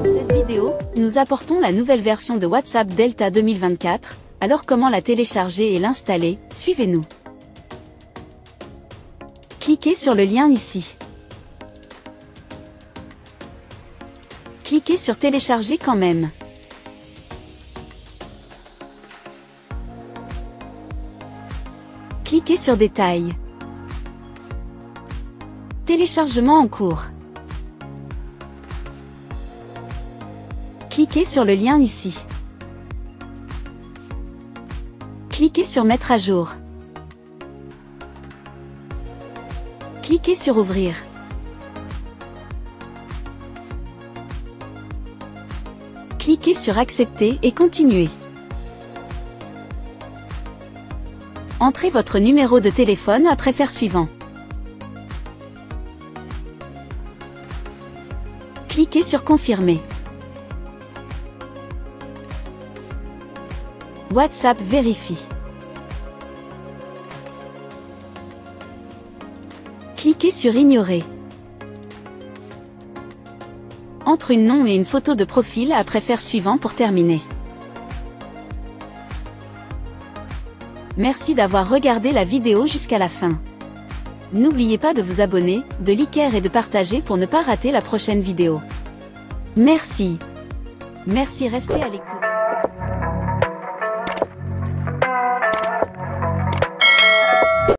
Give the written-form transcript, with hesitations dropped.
Cette vidéo, nous apportons la nouvelle version de WhatsApp Delta 2024, alors comment la télécharger et l'installer, suivez-nous. Cliquez sur le lien ici. Cliquez sur télécharger quand même. Cliquez sur détails. Téléchargement en cours. Cliquez sur le lien ici. Cliquez sur mettre à jour. Cliquez sur ouvrir. Cliquez sur accepter et continuer. Entrez votre numéro de téléphone après faire suivant. Cliquez sur confirmer. WhatsApp vérifie. Cliquez sur ignorer. Entre un nom et une photo de profil après faire suivant pour terminer. Merci d'avoir regardé la vidéo jusqu'à la fin. N'oubliez pas de vous abonner, de liker et de partager pour ne pas rater la prochaine vidéo. Merci. Merci, restez à l'écoute.